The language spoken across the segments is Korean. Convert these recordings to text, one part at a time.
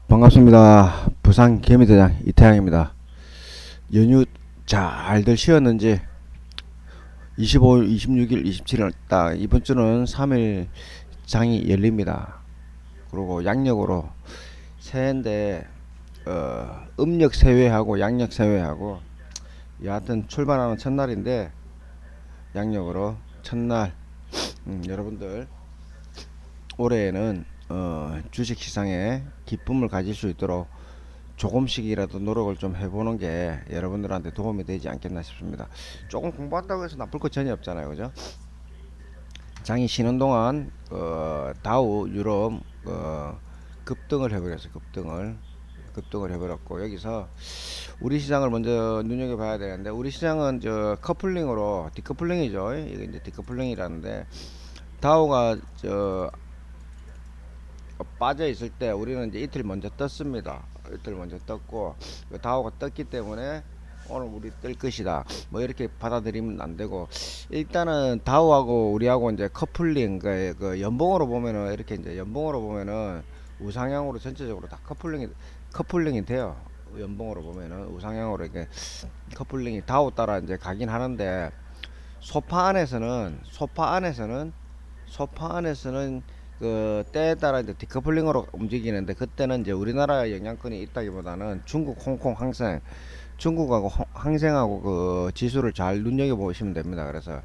반갑습니다. 부산 개미대장 이태양입니다. 연휴 잘들 쉬었는지 25일, 26일, 27일 딱 이번 주는 3일 장이 열립니다. 그리고 양력으로 새해인데 음력 세회하고 양력 세회하고 여하튼 출발하는 첫날인데 양력으로 첫날 여러분들 올해에는 주식시장에 기쁨을 가질 수 있도록 조금씩이라도 노력을 좀 해보는 게 여러분들한테 도움이 되지 않겠나 싶습니다. 조금 공부한다고 해서 나쁠 것 전혀 없잖아요, 그죠? 장이 쉬는 동안 다우 유럽 급등을 해버렸어요. 급등을 해버렸고 여기서 우리 시장을 먼저 눈여겨봐야 되는데 우리 시장은 저 커플링으로 디커플링이죠. 이게 이제 디커플링이라는데 다우가 저 빠져 있을 때 우리는 이제 이틀 먼저 떴습니다. 이틀 먼저 떴고 다우가 떴기 때문에 오늘 우리 뜰 것이다. 뭐 이렇게 받아들이면 안 되고 일단은 다우하고 우리하고 이제 커플링 그 연봉으로 보면은 이렇게 이제 연봉으로 보면은 우상향으로 전체적으로 다 커플링이 돼요. 연봉으로 보면은 우상향으로 이렇게 커플링이 다우 따라 이제 가긴 하는데 소파 안에서는 그 때에 따라 이제 디커플링으로 움직이는데 그때는 이제 우리나라 영향권이 있다기보다는 중국, 홍콩 항생, 중국하고 항생하고 그 지수를 잘 눈여겨 보시면 됩니다. 그래서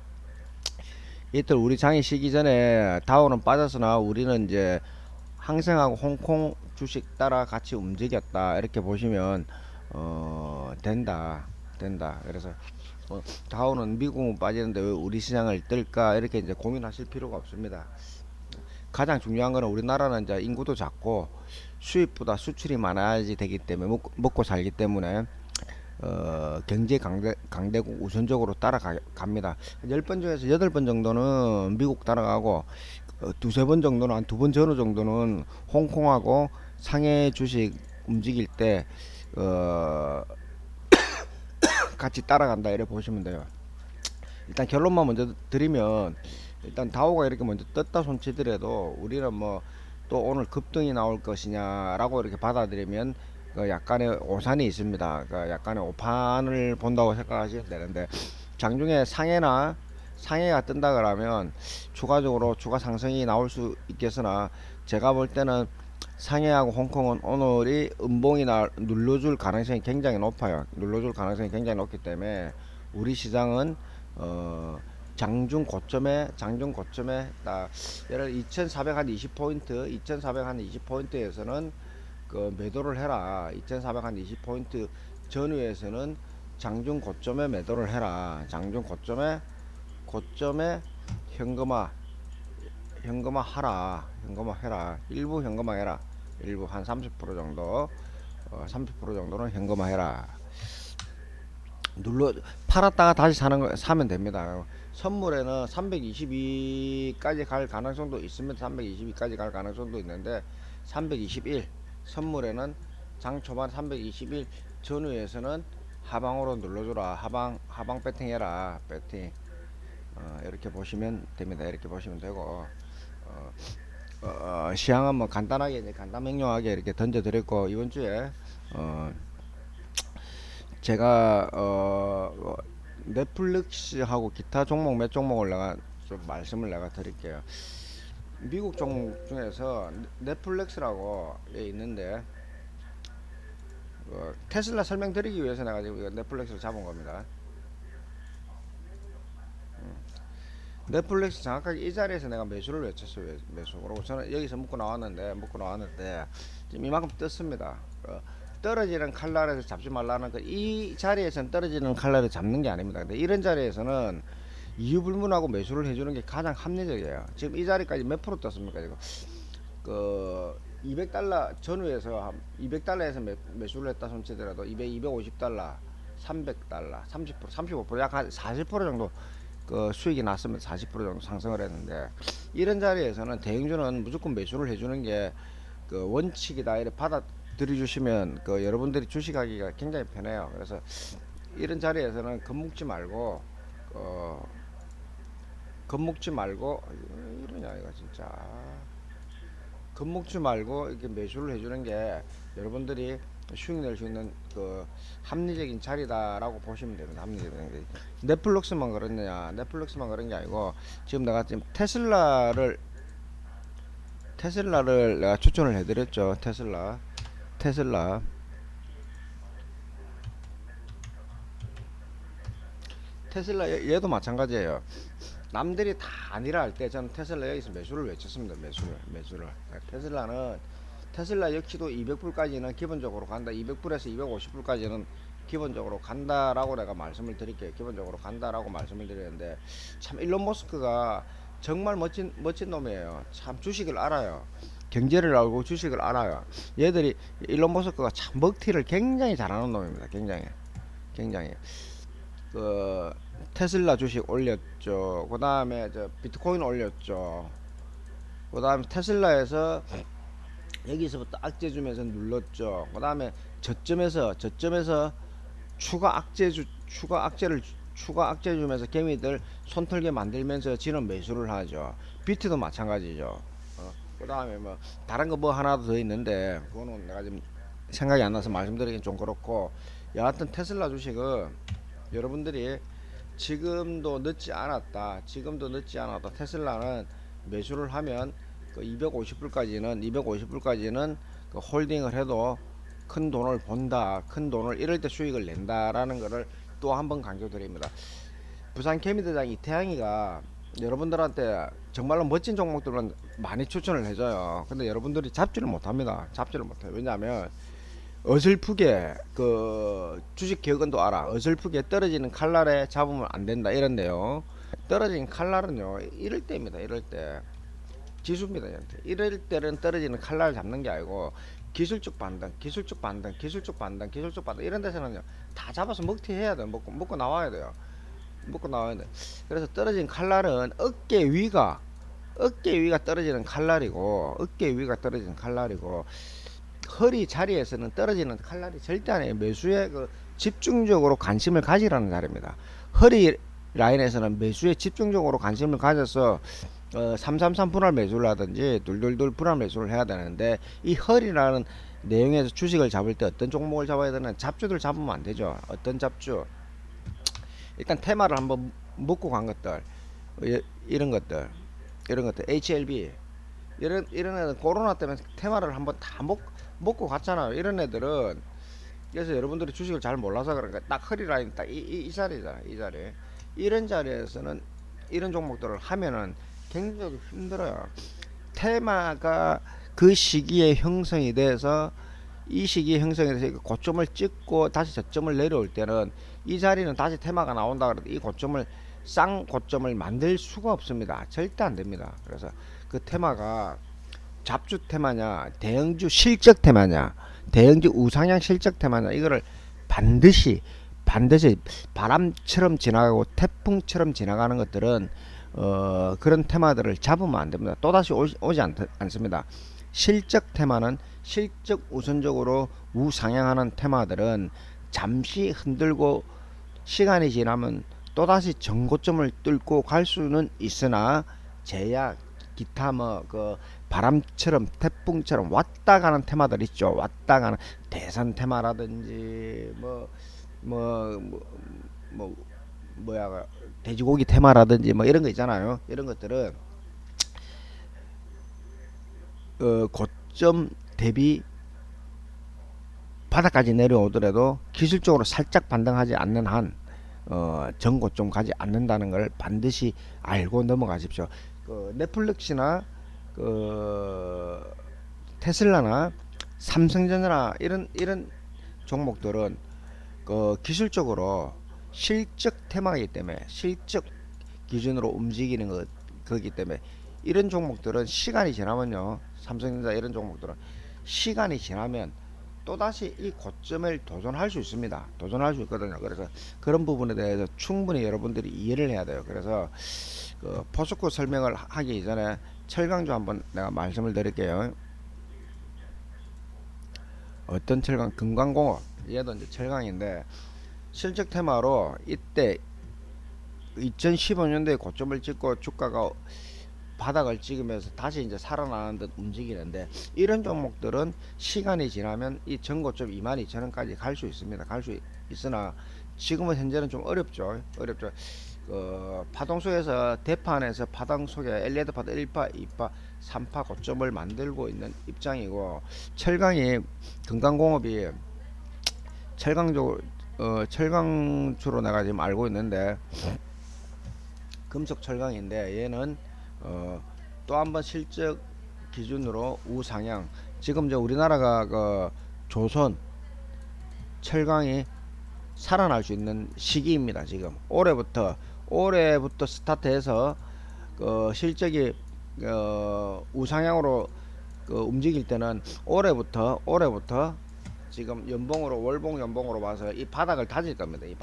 이틀 우리 장이 쉬기 전에 다우는 빠졌으나 우리는 이제 항생하고 홍콩 주식 따라 같이 움직였다 이렇게 보시면 된다. 그래서 다우는 미국은 빠지는데 왜 우리 시장을 뜰까 이렇게 이제 고민하실 필요가 없습니다. 가장 중요한 거는 우리나라는 이제 인구도 작고 수입보다 수출이 많아야지 되기 때문에 먹고 살기 때문에 경제 강대국 우선적으로 따라갑니다. 10번 중에서 8번 정도는 미국 따라가고 두세 번 정도는 한 두 번 전후 정도는 홍콩하고 상해 주식 움직일 때 어, 같이 따라간다 이렇게 보시면 돼요. 일단 결론만 먼저 드리면 일단 다우가 이렇게 먼저 떴다 손치더라도 우리는 뭐 또 오늘 급등이 나올 것이냐라고 이렇게 받아들이면 약간의 오산이 있습니다. 약간의 오판을 본다고 생각하시면 되는데 장중에 상해가 뜬다 그러면 추가적으로 추가 상승이 나올 수 있겠으나 제가 볼 때는 상해하고 홍콩은 오늘이 음봉이 눌러줄 가능성이 굉장히 높아요. 눌러줄 가능성이 굉장히 높기 때문에 우리 시장은 장중 고점에 딱 예를 2420포인트 2420포인트에서는 그 매도를 해라. 2420포인트 전후에서는 장중 고점에 매도를 해라. 장중 고점에 현금화 하라. 현금화 해라. 일부 현금화 해라. 일부 한 30% 정도 30% 정도는 현금화 해라. 눌러 팔았다가 다시 사면 됩니다. 선물에는 322까지 갈 가능성도 있습니다. 322까지 갈 가능성도 있는데 321 선물에는 장 초반 321 전후에서는 하방으로 눌러주라. 하방 배팅해라. 배팅 이렇게 보시면 됩니다. 이렇게 보시면 되고 시향은 뭐 간단하게 이제 명료하게 이렇게 던져드렸고 이번 주에 제가 넷플릭스하고 기타 종목 몇 종목을 내가 좀 말씀을 내가 드릴게요. 미국 종목 중에서 넷플릭스라고 있는데 테슬라 설명드리기 위해서 내가 지금 넷플릭스를 잡은 겁니다. 넷플릭스 정확하게 이 자리에서 내가 매수를 외쳤어요. 매수. 그리고 저는 여기서 묶고 나왔는데 지금 이만큼 떴습니다. 떨어지는 칼날에서 잡지 말라는 이 자리에서는 떨어지는 칼날을 잡는 게 아닙니다. 근데 이런 자리에서는 이유 불문하고 매수를 해주는 게 가장 합리적이에요. 지금 이 자리까지 몇 프로 떴습니까? 지금 그 200달러 전후에서 200달러에서 매수를 했다 손치더라도 250달러, 300달러, 30%, 35%, 약 한 40% 정도 그 수익이 났으면 40% 정도 상승을 했는데 이런 자리에서는 대형주는 무조건 매수를 해주는 게 그 원칙이다 이렇게 받아들여 주시면 그 여러분들이 주식하기가 굉장히 편해요. 그래서 이런 자리에서는 겁먹지 말고 이러냐 이거 진짜 겁먹지 말고 이렇게 매수를 해주는 게 여러분들이 수익 낼 수 있는 그 합리적인 자리다라고 보시면 됩니다. 합리적인 게. 넷플릭스만 그러느냐? 넷플릭스만 그런 게 아니고 지금 내가 지금 테슬라를 내가 추천을 해드렸죠. 테슬라 얘도 마찬가지예요. 남들이 다 아니라 할 때 저는 테슬라 여기서 매수를 외쳤습니다. 매수를. 테슬라 역시도 200불까지는 기본적으로 간다. 200불에서 250불까지는 기본적으로 간다라고 내가 말씀을 드릴게요. 기본적으로 간다라고 말씀을 드리는데 참 일론 머스크가 정말 멋진 놈이에요. 참 주식을 알아요. 경제를 알고 주식을 알아요. 얘들이 일론 머스크가 참 먹튀를 굉장히 잘하는 놈입니다. 굉장히. 그 테슬라 주식 올렸죠. 그 다음에 저 비트코인 올렸죠. 그 다음에 테슬라에서 여기서부터 악재 주면서 눌렀죠. 그 다음에 저점에서 추가 악재 주면서 개미들 손털게 만들면서 지는 매수를 하죠. 비트도 마찬가지죠. 그 다음에 뭐 다른 거 뭐 하나 더 있는데 그거는 내가 지금 생각이 안 나서 말씀드리긴 좀 그렇고, 여하튼 테슬라 주식은 여러분들이 지금도 늦지 않았다. 테슬라는 매수를 하면 그 250불까지는 그 홀딩을 해도 큰 돈을 본다. 큰 돈을 이럴 때 수익을 낸다라는 거를 또 한번 강조드립니다. 부산 개미대장 이태양이가 여러분들한테 정말로 멋진 종목들은 많이 추천을 해줘요. 근데 여러분들이 잡지를 못합니다. 왜냐하면 어설프게 그 주식 기억은도 알아. 어설프게 떨어지는 칼날에 잡으면 안 된다 이런데요. 떨어지는 칼날은요 이럴 때입니다. 이럴 때 지수입니다. 이럴 때는 떨어지는 칼날을 잡는 게 아니고 기술적 반등 이런 데서는요 다 잡아서 먹튀해야 돼요. 먹고 나와야 돼요. 그래서 떨어진 칼날은 어깨 위가 떨어지는 칼날이고, 허리 자리에서는 떨어지는 칼날이 절대 아니에요. 매수에 그 집중적으로 관심을 가지라는 자리입니다. 허리 라인에서는 매수에 집중적으로 관심을 가져서 333 분할 매수를 하든지 222 분할 매수를 해야 되는데, 이 허리라는 내용에서 주식을 잡을 때 어떤 종목을 잡아야 되나, 잡주들 잡으면 안 되죠. 어떤 잡주? 일단 테마를 한번 먹고 간 것들, 이런 것들 HLB 이런 애들 코로나 때문에 테마를 한번 다 먹고 갔잖아요. 이런 애들은, 그래서 여러분들이 주식을 잘 몰라서 그런가, 딱 허리 라인 딱 이 자리잖아. 이 자리. 이런 자리에서는 이런 종목들을 하면은 굉장히 힘들어요. 테마가 그 시기에 형성이 돼서 고점을 찍고 다시 저점을 내려올 때는 이 자리는 다시 테마가 나온다 그래도 이 고점을 쌍고점을 만들 수가 없습니다. 절대 안 됩니다. 그래서 그 테마가 잡주 테마냐, 대형주 실적 테마냐, 대형주 우상향 실적 테마냐, 이거를 반드시 바람처럼 지나가고 태풍처럼 지나가는 것들은 그런 테마들을 잡으면 안 됩니다. 또다시 오지 않습니다. 실적 테마는 실적 우선적으로 우상향하는 테마들은 잠시 흔들고 시간이 지나면 또다시 정고점을 뚫고 갈 수는 있으나, 제약 기타 뭐 그 바람처럼 태풍처럼 왔다 가는 테마들 있죠. 왔다 가는 대선 테마라든지 뭐야 돼지고기 테마라든지 뭐 이런 거 있잖아요. 이런 것들은 고점 대비 바닥까지 내려오더라도 기술적으로 살짝 반등하지 않는 한 전고점 가지 않는다는 걸 반드시 알고 넘어가십시오. 넷플릭스나 테슬라나 삼성전자나 이런 종목들은 기술적으로 실적 테마이기 때문에, 실적 기준으로 움직이는 거기 때문에, 이런 종목들은 시간이 지나면요, 삼성전자 이런 종목들은 시간이 지나면 또다시 이 고점을 도전할 수 있습니다. 도전할 수 있거든요. 그래서 그런 부분에 대해서 충분히 여러분들이 이해를 해야 돼요. 그래서 포스코 설명을 하기 전에 철강주 한번 내가 말씀을 드릴게요. 어떤 철강? 금강공업. 얘도 이제 철강인데, 실적 테마로 이때 2015년도에 고점을 찍고 주가가 바닥을 찍으면서 다시 이제 살아나는 듯 움직이는데, 이런 종목들은 시간이 지나면 이 전고점 22,000원까지 갈 수 있습니다. 갈 수 있으나 지금은 현재는 좀 어렵죠. 파동 속에서 대판에서 파동 속에 엘리베이터 파도 1파, 2파, 3파 고점을 만들고 있는 입장이고, 철강이 금강공업이 철강적으로 철강주로 내가 지금 알고 있는데, 금속 철강인데 얘는 또 한번 실적 기준으로 우상향. 지금 저 우리나라가 그 조선 철강이 살아날 수 있는 시기입니다. 지금 올해부터 스타트해서 실적이 우상향으로 움직일 때는 올해부터 지금 연봉으로 월봉 연봉으로 봐서 이 바닥을 다질 겁니다. 이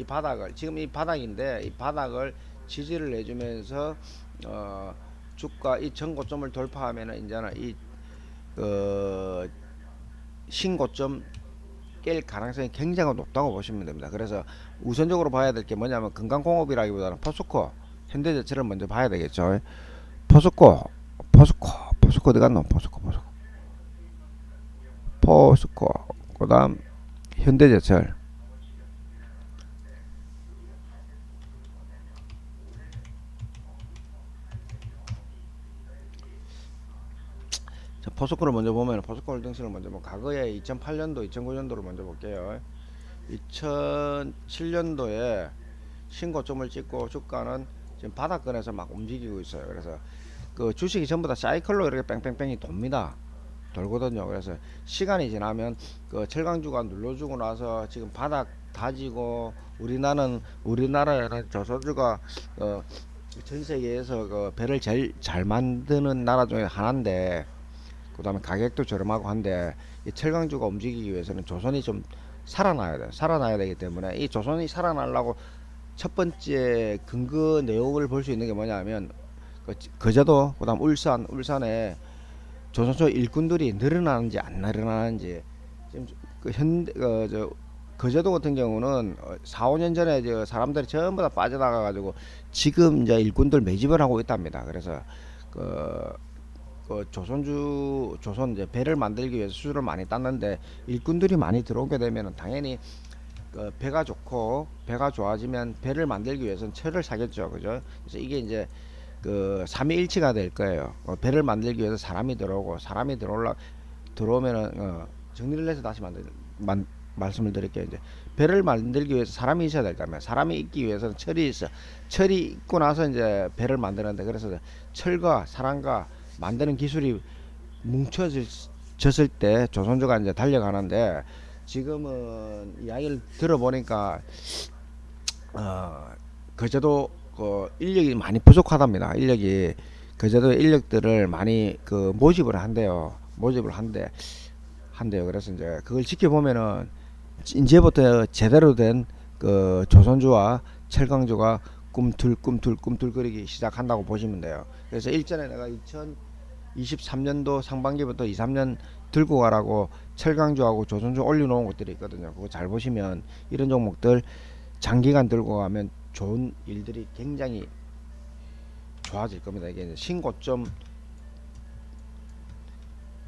바닥을 지금 이 바닥인데, 이 바닥을 지지를 내주면서 주가 이 전고점을 돌파하면은 이제는 이 신고점 깰 가능성이 굉장히 높다고 보시면 됩니다. 그래서 우선적으로 봐야 될 게 뭐냐면, 금강공업이라기보다는 포스코, 현대제철을 먼저 봐야 되겠죠. 포스코 어디 갔노? 포스코, 그다음 현대제철. 자, 포스코를 먼저 보면, 포스코홀딩스를 먼저 과거에 2008년도 2009년도를 먼저 볼게요. 2007년도에 신고점을 찍고 주가는 지금 바닥권에서 막 움직이고 있어요. 그래서 그 주식이 전부 다 사이클로 이렇게 뺑뺑뺑이 돌거든요. 그래서 시간이 지나면 그 철강주가 눌러주고 나서 지금 바닥 다지고, 우리나라에는 저소주가 전 세계에서 그 배를 제일 잘 만드는 나라 중에 하나인데, 그 다음에 가격도 저렴하고 한데, 이 철강주가 움직이기 위해서는 조선이 좀 살아나야 되기 때문에, 이 조선이 살아나려고 첫 번째 근거 내용을 볼 수 있는 게 뭐냐면, 거제도, 그 다음 울산에 조선소 일꾼들이 늘어나는지 안 늘어나는지. 지금 거제도 같은 경우는 4, 5년 전에 사람들이 전부 다 빠져나가 가지고 지금 이제 일꾼들 매집을 하고 있답니다. 그래서 그, 조선 이제 배를 만들기 위해서 수주를 많이 땄는데, 일꾼들이 많이 들어오게 되면 당연히 배가 좋아지면 배를 만들기 위해서는 철을 사겠죠. 그죠? 그래서 이게 이제 삼위일치가 될 거예요. 배를 만들기 위해서 사람이 들어오고, 들어오면은 정리를 해서 다시 말씀을 드릴게요. 이제 배를 만들기 위해서 사람이 있어야 될 거면, 사람이 있기 위해서는 철이 있고 나서 이제 배를 만드는데, 그래서 철과 사람과 만드는 기술이 뭉쳐졌을 때 조선조가 이제 달려가는데, 지금은 이야기를 들어보니까 거제도 인력이 많이 부족하답니다. 거제도 인력들을 많이 모집을 한대요. 그래서 이제 그걸 지켜보면은 이제부터 제대로 된 조선주와 철강주가 꿈틀꿈틀거리기 시작한다고 보시면 돼요. 그래서 일전에 내가 2023년도 상반기부터 2, 3년 들고 가라고 철강주하고 조선주 올려놓은 것들이 있거든요. 그거 잘 보시면 이런 종목들 장기간 들고 가면 좋은 일들이 굉장히 좋아질 겁니다. 이게 이제 신고점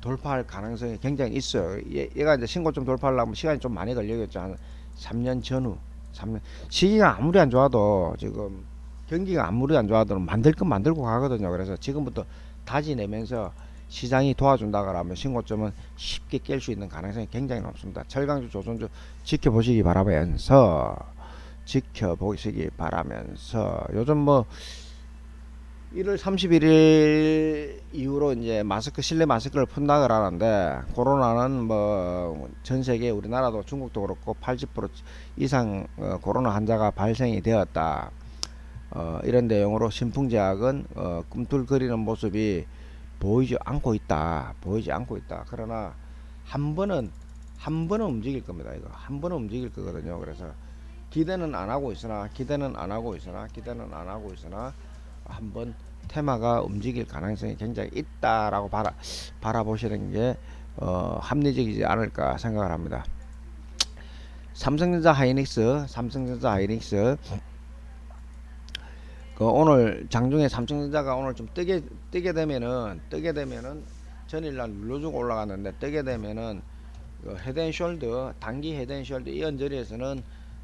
돌파할 가능성이 굉장히 있어요. 얘가 이제 신고점 돌파하려면 시간이 좀 많이 걸리겠죠. 한 3년 전후. 시기가 아무리 안 좋아도, 지금 경기가 아무리 안 좋아도 만들 건 만들고 가거든요. 그래서 지금부터 다지내면서 시장이 도와준다 그러면 신고점은 쉽게 깰 수 있는 가능성이 굉장히 높습니다. 철강주, 조선주 지켜보시기 바라면서 요즘 뭐 1월 31일 이후로 이제 실내 마스크를 푼다 그러는데, 코로나는 뭐 전 세계, 우리나라도 중국도 그렇고 80% 이상 코로나 환자가 발생이 되었다. 이런 내용으로 신풍제약은 꿈틀거리는 모습이 보이지 않고 있다. 그러나 한 번은 움직일 겁니다. 이거 한 번은 움직일 거거든요. 그래서 기대는 안 하고 있으나 한번 테마가 움직일 가능성이 굉장히 있다라고 바라보시는 게 합리적이지 않을까 생각을 합니다. 삼성전자 하이닉스 그 오늘 장중에 삼성전자가 오늘 좀 뜨게 되면은 전일날 눌러주고 올라갔는데 뜨게 되면은 그 헤드앤숄더 단기 헤드앤숄더 이 언저리에서는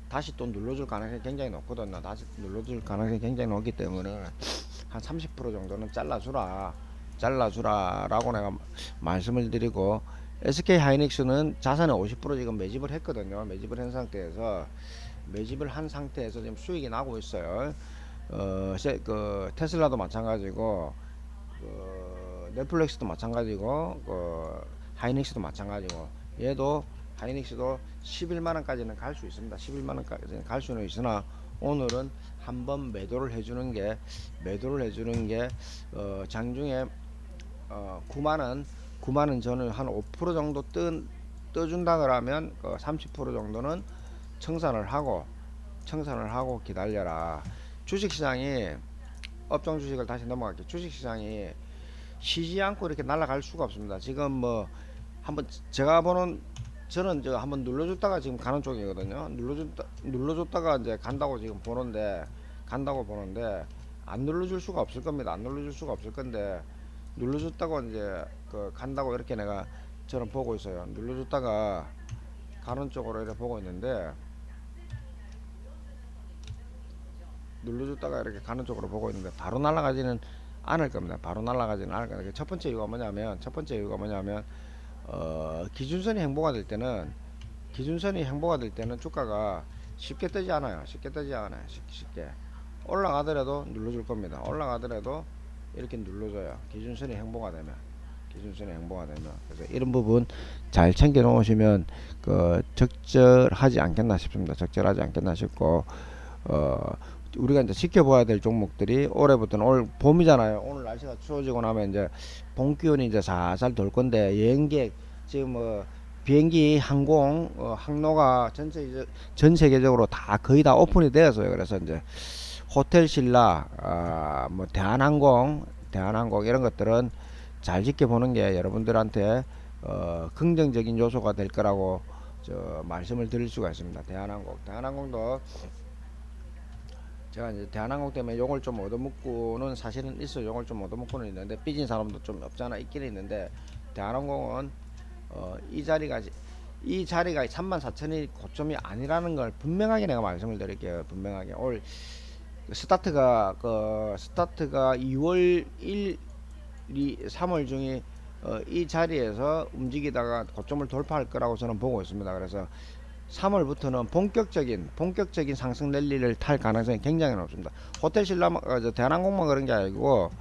다시 또 눌러줄 가능성이 굉장히 높거든요. 다시 눌러줄 가능성이 굉장히 높기 때문에 한 30% 정도는 잘라주라라고 내가 말씀을 드리고 SK 하이닉스는 자산의 50% 지금 매집을 했거든요. 매집을 한 상태에서 지금 수익이 나고 있어요. 그 테슬라도 마찬가지고 넷플릭스도 마찬가지고 하이닉스도 마찬가지고 얘도 하이닉스도 11만원까지는 갈 수 있습니다. 11만원까지는 갈 수는 있으나 오늘은 한번 매도를 해주는 게 장중에 9만원 저는 한 5% 정도 떠준다 그러면 30% 정도는 청산을 하고 기다려라. 주식시장이 업종 주식을 다시 넘어갈게요. 주식시장이 쉬지 않고 이렇게 날아갈 수가 없습니다. 지금 뭐 한번 제가 보는 저는 저 한번 눌러줬다가 지금 가는 쪽이거든요. 눌러줬다가 이제 간다고 보는데 안 눌러줄 수가 없을 겁니다. 안 눌러줄 수가 없을 건데 눌러줬다고 이제 간다고 이렇게 저는 보고 있어요. 눌러줬다가 가는 쪽으로 이렇게 보고 있는데 눌러줬다가 이렇게 가는 쪽으로 보고 있는데 바로 날아가지는 않을 겁니다. 바로 날아가지는 않을 겁니다. 첫 번째 이유가 뭐냐면 기준선이 행보가 될 때는 주가가 쉽게 뜨지 않아요. 쉽게 올라가더라도 눌러줄 겁니다. 올라가더라도 이렇게 눌러줘요. 기준선이 행보가 되면. 그래서 이런 부분 잘 챙겨 놓으시면 적절하지 않겠나 싶습니다. 적절하지 않겠나 싶고 우리가 이제 지켜봐야 될 종목들이 올해부터는 올 봄이잖아요. 오늘 날씨가 추워지고 나면 이제 봄 기온이 이제 살살 돌 건데 여행객 지금 비행기 항로가 전 세계적으로 다 거의 다 오픈이 되었어요. 그래서 이제 호텔 신라 뭐 대한항공 이런 것들은 잘 지켜보는 게 여러분들한테 긍정적인 요소가 될 거라고 말씀을 드릴 수가 있습니다. 대한항공도 제가 이제 대한항공 때문에 용을 좀 얻어먹고는 사실은 있어요. 용을 좀 얻어먹고는 있는데 삐진 사람도 좀 없잖아 있긴 있는데 대한항공은 이 자리가 34,000이 고점이 아니라는 걸 분명하게 내가 말씀을 드릴게요. 분명하게 올 스타트가 2월 1, 2, 3월 중에 이 자리에서 움직이다가 고점을 돌파할 거라고 저는 보고 있습니다. 그래서 3월부터는 본격적인 상승 랠리를 탈 가능성이 굉장히 높습니다. 호텔 신라 대한항공만 그런 게 아니고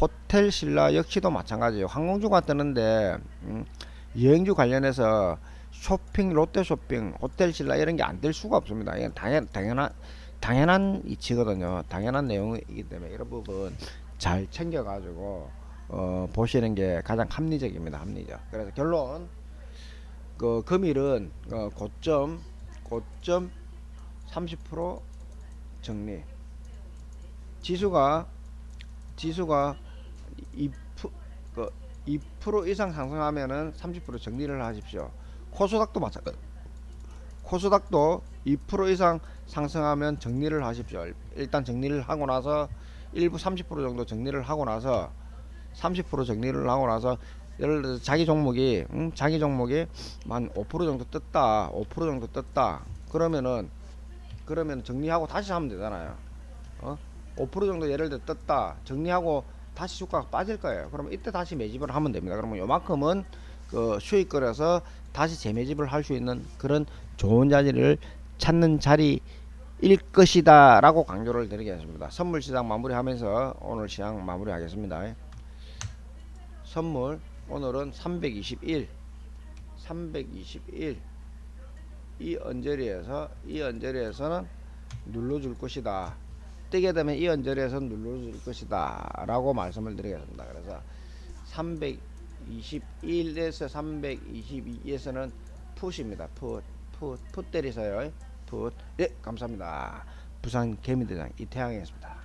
호텔 신라 역시도 마찬가지예요. 항공주가 뜨는데 여행주 관련해서 롯데 쇼핑, 호텔 신라 이런 게 안 될 수가 없습니다. 이건 당연한 이치거든요. 당연한 내용이기 때문에 이런 부분 잘 챙겨가지고 보시는 게 가장 합리적입니다. 그래서 결론 금일은 고점 30% 정리. 지수가 2% 이상 상승하면은 30% 정리를 하십시오. 코스닥도 마찬가지. 코스닥도 2% 이상 상승하면 정리를 하십시오. 일단 정리를 하고 나서 일부 30% 정도 정리를 하고 나서 30% 정리를 하고 나서 예를 들어서 자기 종목이 한 5% 정도 떴다. 그러면 정리하고 다시 하면 되잖아요. 5% 정도 예를 들어 떴다. 정리하고 다시 주가가 빠질 거예요. 그러면 이때 다시 매집을 하면 됩니다. 그러면 요만큼은 수익 끌어서 다시 재매집을 할 수 있는 그런 좋은 자리를 찾는 자리일 것이다 라고 강조를 드리겠습니다. 선물 시장 마무리하면서 오늘 시장 마무리하겠습니다. 선물 오늘은 321 이 언저리에서는 눌러줄 것이다. 뜨게 되면 이 언저리에서 눌러줄 것이다 라고 말씀을 드리겠습니다. 그래서 321에서 322에서는 풋입니다. 풋 때리세요. 풋. 예, 감사합니다. 부산 개미대장 이태양이었습니다.